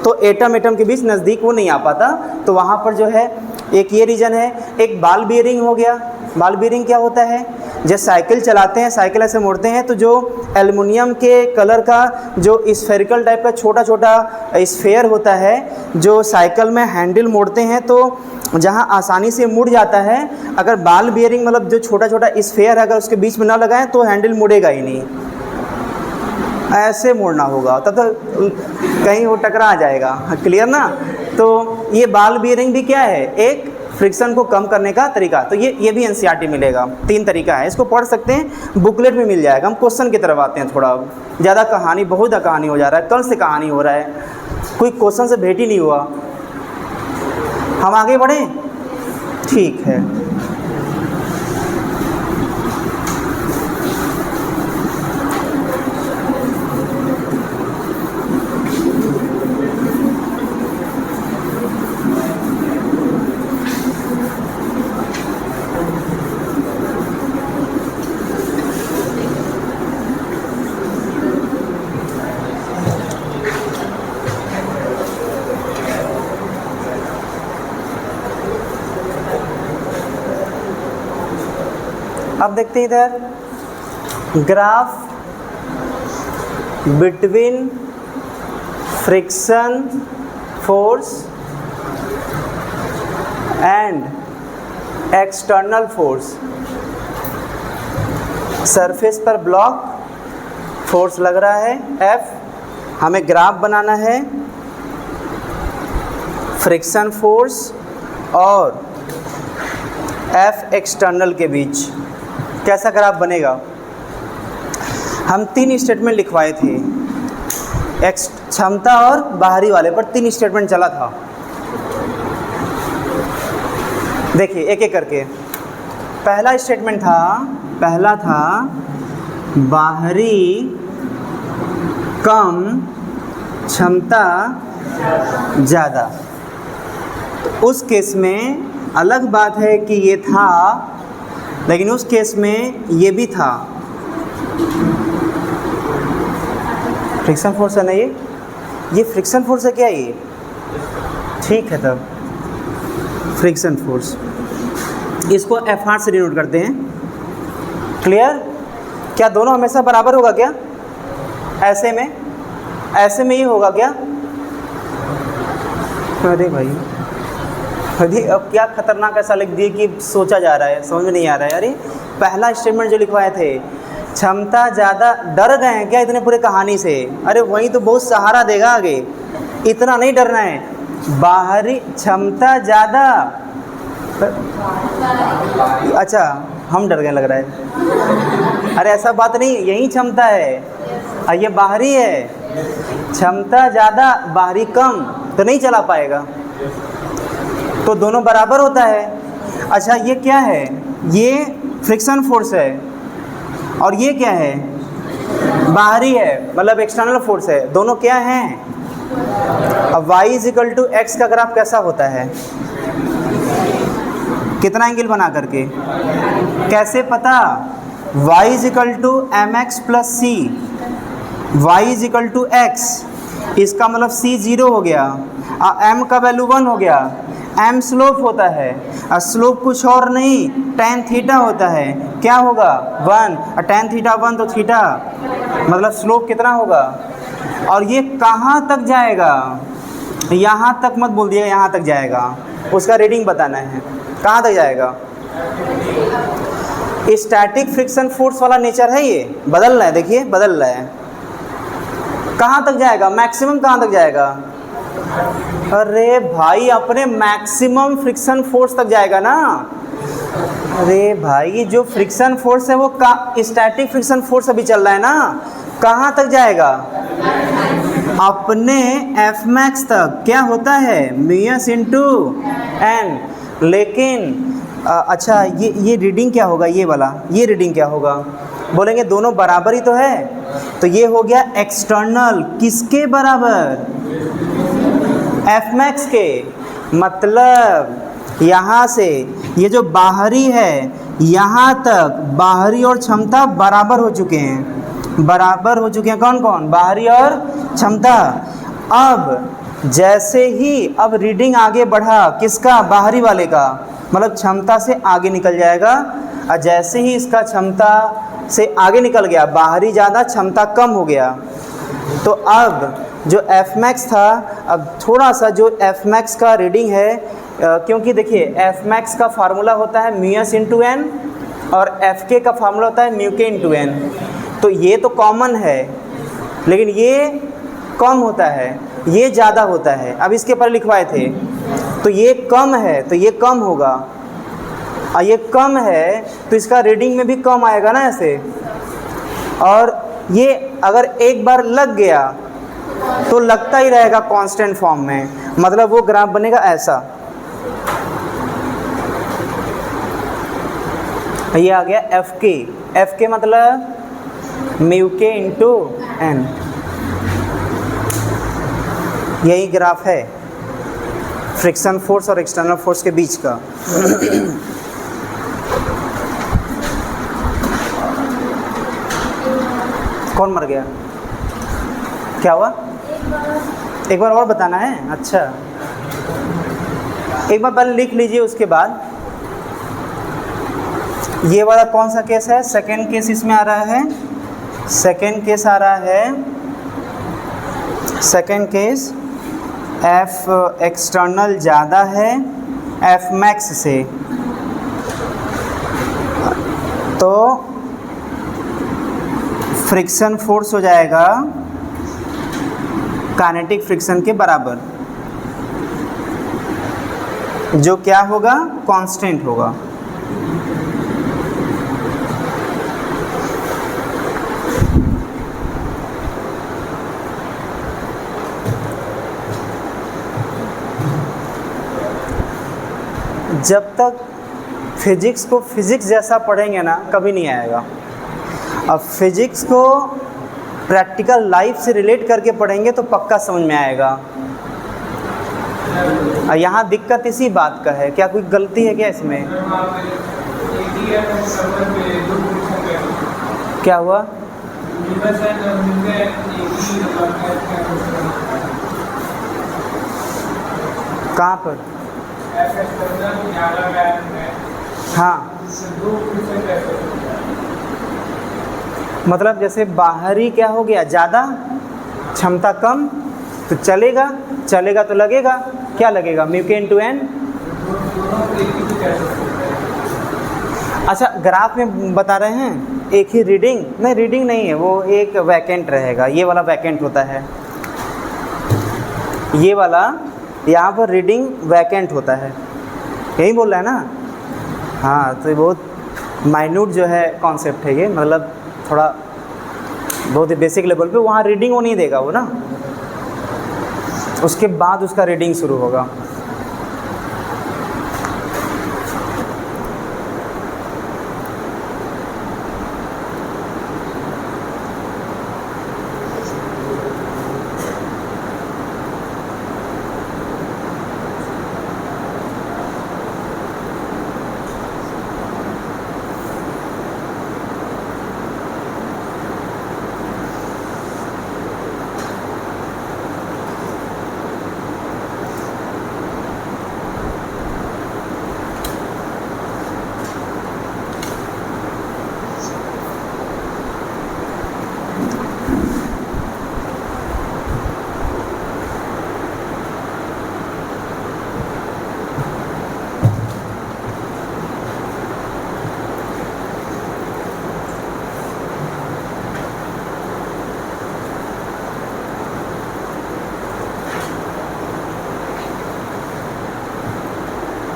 तो एटम के बीच नज़दीक वो नहीं आ पाता। तो वहाँ पर जो है एक ये रीज़न है। एक बॉल बियरिंग हो गया। बॉल बियरिंग क्या होता है? जब साइकिल चलाते हैं, साइकिल ऐसे मोड़ते हैं तो जो एल्युमिनियम के कलर का जो स्फेरिकल टाइप का छोटा छोटा स्फेयर होता है, जो साइकिल में हैंडल मोड़ते हैं तो जहां आसानी से मुड़ जाता है। अगर बॉल बियरिंग मतलब जो छोटा छोटा स्फेयर है अगर उसके बीच में ना लगाएं तो हैंडल मुड़ेगा ही नहीं, ऐसे मोड़ना होगा, तब तो कहीं वो टकरा जाएगा। क्लियर ना? तो ये बॉल बियरिंग भी क्या है? एक फ्रिक्शन को कम करने का तरीका। तो ये भी एनसीईआरटी मिलेगा। 3 तरीका है, इसको पढ़ सकते हैं, बुकलेट में मिल जाएगा। हम क्वेश्चन की तरफ आते हैं। थोड़ा ज़्यादा कहानी, बहुत कहानी हो जा रहा है, कल से कहानी हो रहा है, कोई क्वेश्चन से भेंट ही नहीं हुआ। हम आगे बढ़ें? ठीक है। अब देखते हैं इधर graph between friction force and external force. Surface पर ब्लॉक फोर्स लग रहा है F, हमें ग्राफ बनाना है फ्रिक्शन फोर्स और F एक्सटर्नल के बीच। कैसा ग्राफ बनेगा? हम 3 स्टेटमेंट लिखवाए थे, क्षमता और बाहरी वाले पर 3 स्टेटमेंट चला था। देखिए एक एक करके। पहला स्टेटमेंट था, पहला था बाहरी कम क्षमता ज़्यादा। तो उस केस में अलग बात है कि ये था, लेकिन उस केस में ये भी था। फ्रिक्शन फोर्स है ना, ये फ्रिक्शन फोर्स है क्या? ये ठीक है, तब फ्रिक्शन फोर्स, इसको F8 से डिनोट करते हैं। क्लियर? क्या दोनों हमेशा बराबर होगा क्या? ऐसे में ये होगा क्या? अरे भाई, अरे अब क्या खतरनाक ऐसा लिख दिए कि सोचा जा रहा है, समझ में नहीं आ रहा है। अरे पहला स्टेटमेंट जो लिखवाए थे, क्षमता ज़्यादा, डर गए हैं क्या इतने पूरे कहानी से? अरे वही तो बहुत सहारा देगा आगे, इतना नहीं डरना है। बाहरी क्षमता ज़्यादा, अच्छा हम डर गए लग रहा है। अरे ऐसा बात नहीं, यही क्षमता है और ये बाहरी है। क्षमता ज़्यादा बाहरी कम तो नहीं चला पाएगा, तो दोनों बराबर होता है। अच्छा ये क्या है? ये फ्रिक्शन फोर्स है और ये क्या है? बाहरी है, मतलब एक्सटर्नल फोर्स है। दोनों क्या हैं? अब y = x का ग्राफ कैसा होता है? कितना एंगल बना करके? कैसे पता? y = mx + c, y = x, इसका मतलब c 0 हो गया और m का वैल्यू 1 हो गया। m स्लोप होता है और स्लोप कुछ और नहीं tan थीटा होता है। क्या होगा? 1, और tan थीटा 1 तो थीटा, मतलब स्लोप कितना होगा? और ये कहाँ तक जाएगा? यहाँ तक मत बोल दिया, यहाँ तक जाएगा, उसका रीडिंग बताना है। कहाँ तक जाएगा? स्टैटिक फ्रिक्शन फोर्स वाला नेचर है, ये बदल रहा है, देखिए बदल रहा है। कहाँ तक जाएगा? मैक्सिमम कहाँ तक जाएगा? अरे भाई अपने मैक्सिमम फ्रिक्शन फोर्स तक जाएगा ना। अरे भाई जो फ्रिक्शन फोर्स है वो स्टैटिक फ्रिक्शन फोर्स अभी चल रहा है ना, कहाँ तक जाएगा? अपने Fmax तक। क्या होता है? μs × n। लेकिन अच्छा ये रीडिंग क्या होगा? ये वाला, ये रीडिंग क्या होगा? बोलेंगे दोनों बराबर ही तो है, तो ये हो गया एक्सटर्नल। किसके बराबर? Fmax के। मतलब यहाँ से ये जो बाहरी है यहाँ तक बाहरी और क्षमता बराबर हो चुके हैं, बराबर हो चुके हैं। कौन कौन? बाहरी और क्षमता। अब जैसे ही अब रीडिंग आगे बढ़ा, किसका? बाहरी वाले का, मतलब क्षमता से आगे निकल जाएगा। और जैसे ही इसका क्षमता से आगे निकल गया, बाहरी ज़्यादा क्षमता कम हो गया, तो अब जो Fmax था, अब थोड़ा सा जो Fmax का रीडिंग है, क्योंकि देखिए Fmax का फार्मूला होता है μs × n और Fk का फार्मूला होता है μk × n। तो ये तो कॉमन है, लेकिन ये कम होता है, ये ज़्यादा होता है। अब इसके पर लिखवाए थे, तो ये कम है तो ये कम होगा, और ये कम है तो इसका रीडिंग में भी कम आएगा ना ऐसे। और ये अगर एक बार लग गया तो लगता ही रहेगा कांस्टेंट फॉर्म में, मतलब वो ग्राफ बनेगा ऐसा। ये आ गया Fk। Fk मतलब μk × n। यही ग्राफ है फ्रिक्शन फोर्स और एक्सटर्नल फोर्स के बीच का। कौन मर गया? क्या हुआ? एक बार और बताना है? अच्छा एक बार पहले लिख लीजिए, उसके बाद ये वाला कौन सा केस है? सेकेंड केस इसमें आ रहा है, सेकेंड केस आ रहा है, सेकेंड केस एफ एक्सटर्नल ज़्यादा है एफ मैक्स से, तो फ्रिक्शन फोर्स हो जाएगा काइनेटिक फ्रिक्शन के बराबर, जो क्या होगा? कांस्टेंट होगा। जब तक फिजिक्स को फिजिक्स जैसा पढ़ेंगे ना, कभी नहीं आएगा। अब फिजिक्स को प्रैक्टिकल लाइफ से रिलेट करके पढ़ेंगे तो पक्का समझ में आएगा। यहाँ दिक्कत इसी बात का है, क्या कोई गलती है क्या इसमें? क्या हुआ? कहाँ पर? हाँ, मतलब जैसे बाहरी क्या हो गया? ज़्यादा, क्षमता कम, तो चलेगा, चलेगा तो लगेगा, क्या लगेगा? म्यू के इनटू एन। अच्छा, ग्राफ में बता रहे हैं एक ही रीडिंग? नहीं, रीडिंग नहीं है, वो एक वैकेंट रहेगा। ये वाला वैकेंट होता है, ये वाला यहाँ पर रीडिंग वैकेंट होता है, यही बोल रहा है ना? हाँ, तो बहुत माइन्यूट जो है कॉन्सेप्ट है ये, मतलब थोड़ा बहुत ही बेसिक लेवल पे। वहाँ रीडिंग वो नहीं देगा वो ना, उसके बाद उसका रीडिंग शुरू होगा।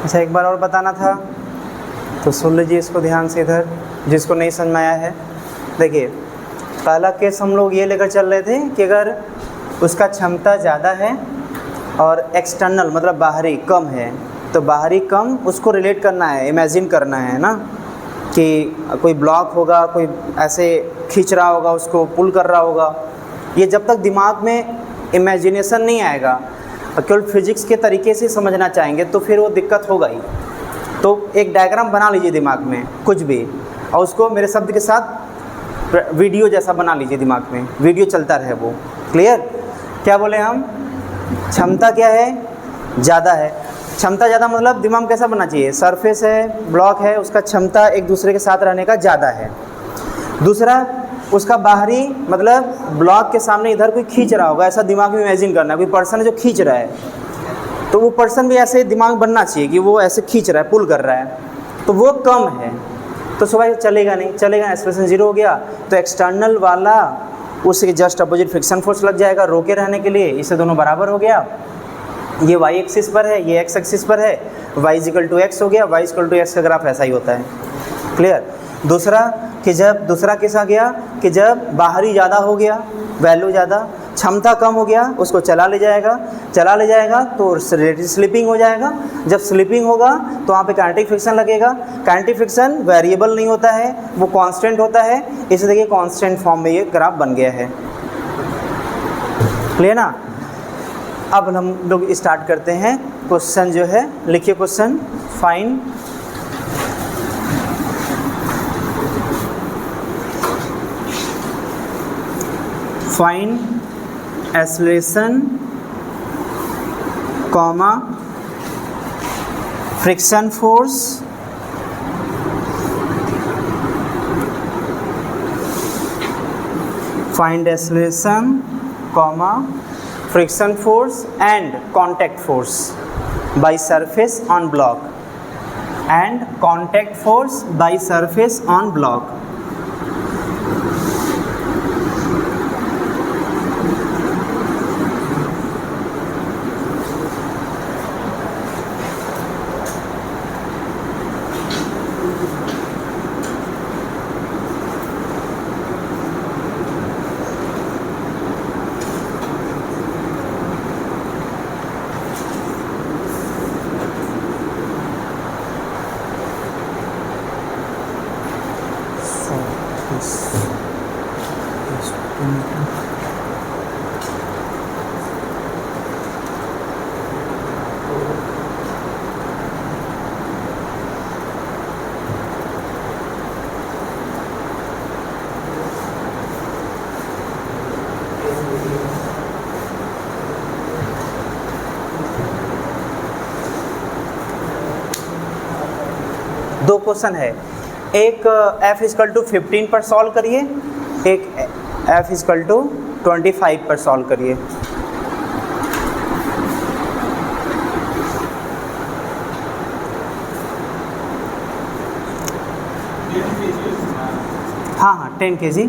अच्छा, एक बार और बताना था तो सुन लीजिए इसको ध्यान से इधर, जिसको नहीं समझ में आया है। देखिए, पहला केस हम लोग ये लेकर चल रहे थे कि अगर उसका क्षमता ज़्यादा है और एक्सटर्नल मतलब बाहरी कम है, तो बाहरी कम उसको रिलेट करना है, इमेजिन करना है ना, कि कोई ब्लॉक होगा, कोई ऐसे खींच रहा होगा, उसको पुल कर रहा होगा। ये जब तक दिमाग में इमेजिनेशन नहीं आएगा, केवल फिजिक्स के तरीके से समझना चाहेंगे तो फिर वो दिक्कत होगा ही। तो एक डायग्राम बना लीजिए दिमाग में कुछ भी, और उसको मेरे शब्द के साथ वीडियो जैसा बना लीजिए दिमाग में, वीडियो चलता रहे वो। क्लियर? क्या बोले हम? क्षमता क्या है? ज़्यादा है। क्षमता ज़्यादा मतलब दिमाग कैसा बनना चाहिए? सरफेस है, ब्लॉक है, उसका क्षमता एक दूसरे के साथ रहने का ज़्यादा है। दूसरा, उसका बाहरी मतलब ब्लॉक के सामने इधर कोई खींच रहा होगा, ऐसा दिमाग में इमेजिन करना है। कोई पर्सन है जो खींच रहा है, तो वो पर्सन भी ऐसे दिमाग बनना चाहिए कि वो ऐसे खींच रहा है, पुल कर रहा है, तो वो कम है, तो सुबह चलेगा नहीं, चलेगा, एक्सप्रेशन जीरो हो गया। तो एक्सटर्नल वाला उसके जस्ट अपोजिट फ्रिक्शन फोर्स लग जाएगा रोके रहने के लिए, इससे दोनों बराबर हो गया। ये वाई एक्सिस पर है, ये एक्स एक्सिस पर है, वाई इक्वल टू एक्स हो गया, वाई इक्वल टू एक्स का ग्राफ ऐसा ही होता है। क्लियर? दूसरा कि जब दूसरा केस आ गया कि जब बाहरी ज़्यादा हो गया, वैल्यू ज़्यादा, क्षमता कम हो गया, उसको चला ले जाएगा तो स्लिपिंग हो जाएगा। जब स्लिपिंग होगा तो वहाँ पे काइनेटिक फ्रिक्शन लगेगा। काइनेटिक फ्रिक्शन वेरिएबल नहीं होता है, वो कांस्टेंट होता है। इसे देखिए कांस्टेंट फॉर्म में ये ग्राफ बन गया है। क्लियर ना? अब हम लोग स्टार्ट करते हैं। क्वेश्चन जो है लिखिए, question find acceleration comma friction force find acceleration comma friction force and contact force by surface on block and contact force by surface on block. दो क्वेश्चन है, एक f=15 पर सॉल्व करिए, एक f=25 पर सॉल्व करिए। हाँ 10 kg।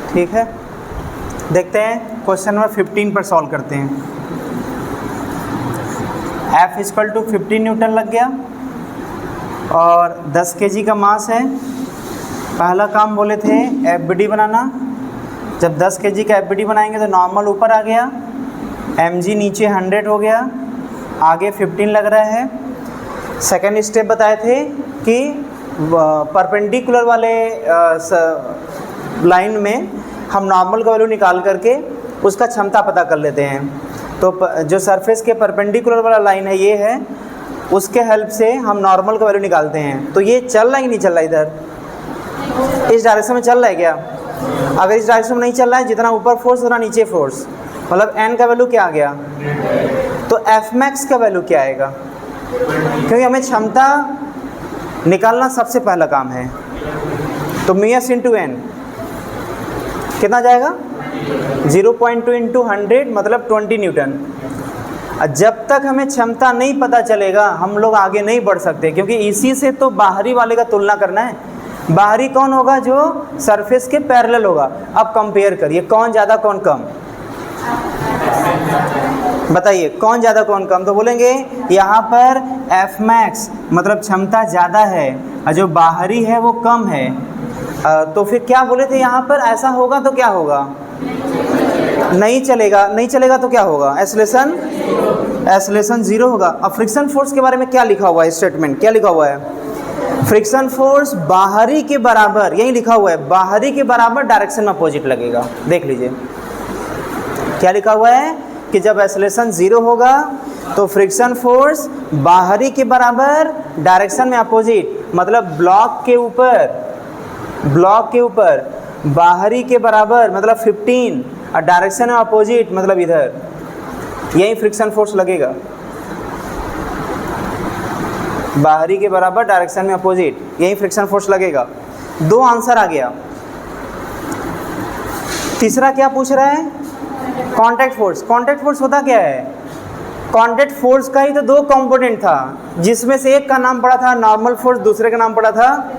ठीक है, देखते हैं क्वेश्चन नंबर 15 पर सॉल्व करते हैं। F=15 न्यूटन लग गया और 10 kg का मास है। पहला काम बोले थे FBD बनाना। जब 10 kg का FBD बनाएंगे तो नॉर्मल ऊपर आ गया, mg नीचे 100 हो गया, आगे 15 लग रहा है। सेकेंड स्टेप बताए थे कि परपेंडिकुलर वाले लाइन में हम नॉर्मल का वैल्यू निकाल करके उसका क्षमता पता कर लेते हैं। तो जो सरफेस के परपेंडिकुलर वाला लाइन है ये है, उसके हेल्प से हम नॉर्मल का वैल्यू निकालते हैं। तो ये चल रहा है कि नहीं चल रहा, इधर इस डायरेक्शन में चल रहा है क्या? अगर इस डायरेक्शन में नहीं चल रहा है, जितना ऊपर फोर्स उतना नीचे फोर्स, मतलब n का वैल्यू क्या आ गया, तो Fmax का वैल्यू क्या आएगा? क्योंकि हमें क्षमता निकालना सबसे पहला काम है। तो μs × n कितना जाएगा? 0.2 × 100 मतलब 20 न्यूटन। जब तक हमें क्षमता नहीं पता चलेगा हम लोग आगे नहीं बढ़ सकते, क्योंकि इसी से तो बाहरी वाले का तुलना करना है। बाहरी कौन होगा? जो सरफेस के पैरेलल होगा। अब कंपेयर करिए कौन ज़्यादा कौन कम, बताइए कौन ज़्यादा कौन कम। तो बोलेंगे यहाँ पर Fmax मतलब क्षमता ज़्यादा है और जो बाहरी है वो कम है। तो फिर क्या बोले थे यहाँ पर, ऐसा होगा तो क्या होगा? नहीं चलेगा, नहीं चलेगा तो क्या होगा? एक्सेलरेशन 0 होगा। अब फ्रिक्शन फोर्स के बारे में क्या लिखा हुआ है? स्टेटमेंट क्या लिखा हुआ है? फ्रिक्शन फोर्स बाहरी के बराबर, यही लिखा हुआ है, बाहरी के बराबर डायरेक्शन में अपोजिट लगेगा। देख लीजिए क्या लिखा हुआ है कि जब एक्सेलरेशन 0 होगा तो फ्रिक्शन फोर्स बाहरी के बराबर डायरेक्शन में अपोजिट, मतलब ब्लॉक के ऊपर बाहरी के बराबर मतलब 15 और डायरेक्शन में अपोजिट मतलब इधर, यही फ्रिक्शन फोर्स लगेगा। बाहरी के बराबर डायरेक्शन में अपोजिट, यही फ्रिक्शन फोर्स लगेगा। 2 आंसर आ गया। तीसरा क्या पूछ रहा है? Contact force. कांटेक्ट फोर्स होता क्या है? कांटेक्ट फोर्स का ही तो 2 कंपोनेंट था, जिसमें से एक का नाम पड़ा था नॉर्मल फोर्स, दूसरे का नाम पड़ा था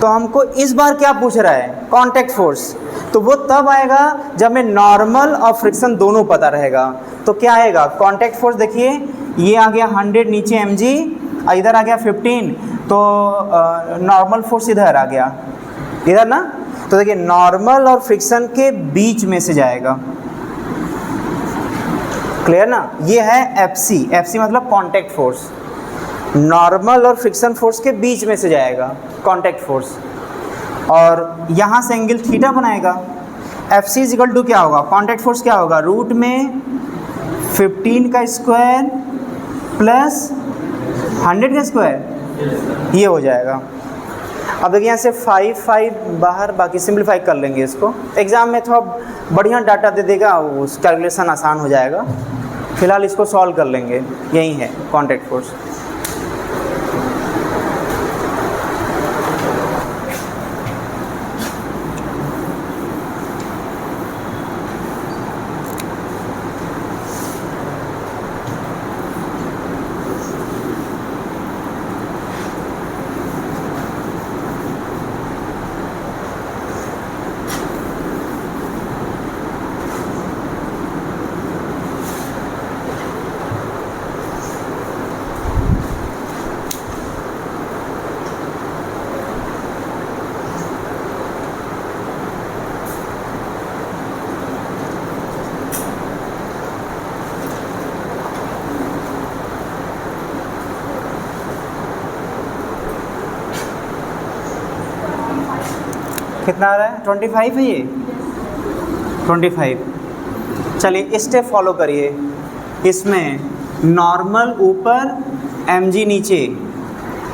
तो हमको इस बार क्या पूछ रहा है, कांटेक्ट फोर्स। तो वो तब आएगा जब हमें नॉर्मल और फ्रिक्शन दोनों पता रहेगा। तो क्या आएगा कांटेक्ट फोर्स, देखिए ये आ गया 100 नीचे mg, इधर आ गया 15, तो नॉर्मल फोर्स इधर आ गया, इधर ना। तो देखिए नॉर्मल और फ्रिक्शन के बीच में से जाएगा, क्लियर ना। ये है FC, FC मतलब कांटेक्ट फोर्स, नॉर्मल और फ्रिक्शन फोर्स के बीच में से जाएगा कांटेक्ट फोर्स, और यहाँ से एंगल थीटा बनाएगा। FC इक्वल टू क्या होगा, कांटेक्ट फोर्स क्या होगा, रूट में 15 का स्क्वायर प्लस 100 का स्क्वायर, ये हो जाएगा। अब देखिए यहाँ से 5 बाहर, बाकी सिंप्लीफाई कर लेंगे इसको। एग्ज़ाम में थोड़ा बढ़िया डाटा दे देगा, उस कैलकुलेशन आसान हो जाएगा। फिलहाल इसको सॉल्व कर लेंगे, यही है कांटेक्ट फोर्स। कितना आ रहा है, 25 है ये, 25। चलिए स्टेप फॉलो करिए। इसमें नॉर्मल ऊपर, mg नीचे,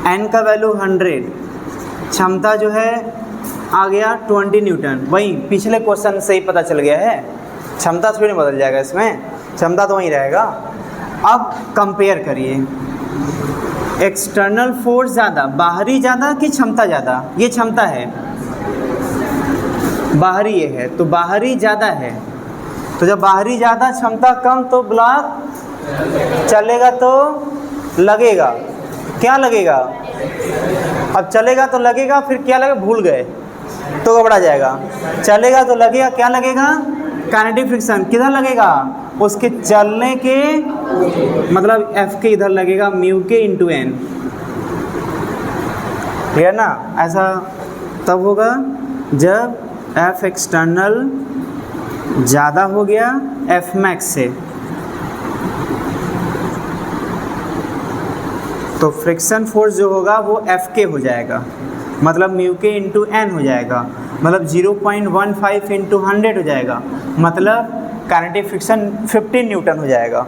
n का वैल्यू 100, क्षमता जो है आ गया 20 न्यूटन। वही पिछले क्वेश्चन से ही पता चल गया है, क्षमता थोड़ी नहीं बदल जाएगा इसमें, क्षमता तो वहीं रहेगा। अब कंपेयर करिए, एक्सटर्नल फोर्स ज़्यादा, बाहरी ज़्यादा कि क्षमता ज़्यादा, ये क्षमता है, बाहरी ये है, तो बाहरी ज़्यादा है। तो जब बाहरी ज़्यादा क्षमता कम, तो ब्लॉक चलेगा तो लगेगा, क्या लगेगा, अब चलेगा तो लगेगा, फिर क्या लगेगा भूल गए तो घबरा जाएगा। चलेगा तो लगेगा, क्या लगेगा, काइनेटिक फ्रिक्शन। किधर लगेगा, उसके चलने के मतलब F के इधर लगेगा, म्यू के इंटू n, क्लियर ना। ऐसा तब होगा जब F एक्सटर्नल ज़्यादा हो गया F मैक्स से, तो फ्रिक्शन फोर्स जो होगा वो F के हो जाएगा, मतलब म्यू के इंटू n हो जाएगा, मतलब 0.15 इंटू 100 हो जाएगा, मतलब काइनेटिक फ्रिक्शन 15 न्यूटन हो जाएगा।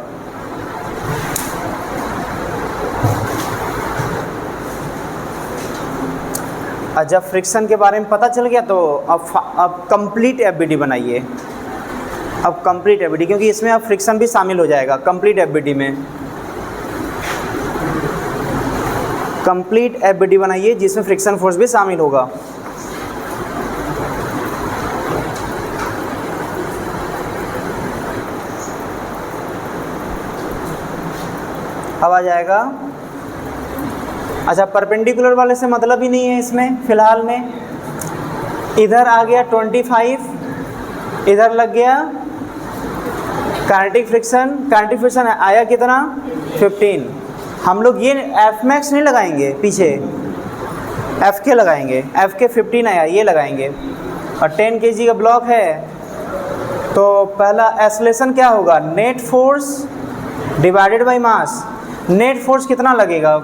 और जब फ्रिक्शन के बारे में पता चल गया तो अब कंप्लीट एफबीडी बनाइए। अब कंप्लीट एफबीडी, क्योंकि इसमें अब फ्रिक्शन भी शामिल हो जाएगा कंप्लीट एफबीडी में। कंप्लीट एफबीडी बनाइए जिसमें फ्रिक्शन फोर्स भी शामिल होगा। अब आ जाएगा, अच्छा परपेंडिकुलर वाले से मतलब ही नहीं है इसमें फ़िलहाल में। इधर आ गया 25, इधर लग गया काइनेटिक फ्रिक्शन आया कितना 15। हम लोग ये एफ मैक्स नहीं लगाएंगे, पीछे एफ के लगाएंगे, एफ के 15 आया ये लगाएंगे, और 10 kg का ब्लॉक है। तो पहला एक्सेलरेशन क्या होगा, net force divided by mass. Net force कितना लगेगा,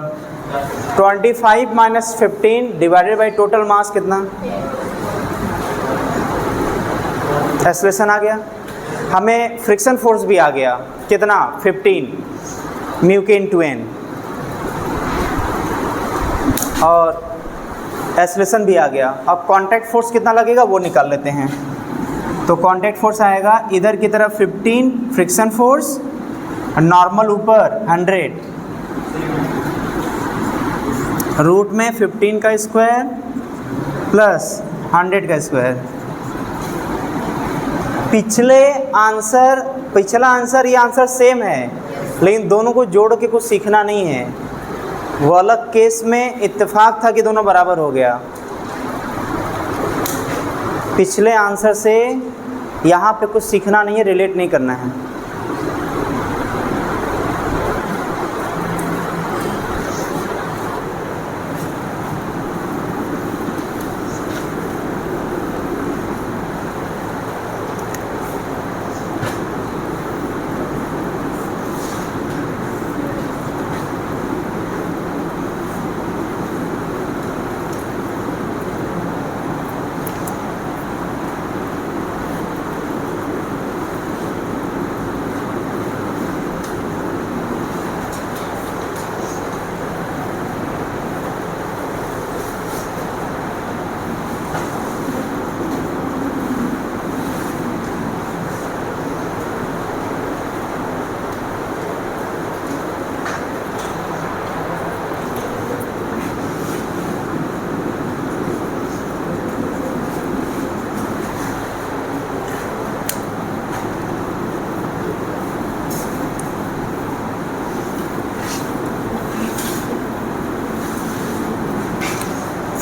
25 minus 15 divided by total mass कितना, एक्सेलरेशन आ गया। हमें फ्रिक्शन फोर्स भी आ गया कितना 15 म्यू के इंटू n, और एक्सेलरेशन भी आ गया। अब कांटेक्ट फोर्स कितना लगेगा वो निकाल लेते हैं। तो कांटेक्ट फोर्स आएगा इधर की तरफ 15 फ्रिक्शन फोर्स, नॉर्मल ऊपर 100, रूट में 15 का स्क्वायर प्लस 100 का स्क्वायर। पिछला आंसर ये आंसर सेम है, लेकिन दोनों को जोड़ के कुछ सीखना नहीं है। वो अलग केस में इत्तेफाक था कि दोनों बराबर हो गया, पिछले आंसर से यहाँ पे कुछ सीखना नहीं है, रिलेट नहीं करना है।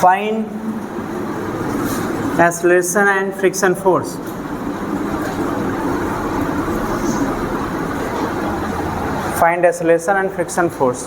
Find acceleration and friction force. Find acceleration and friction force.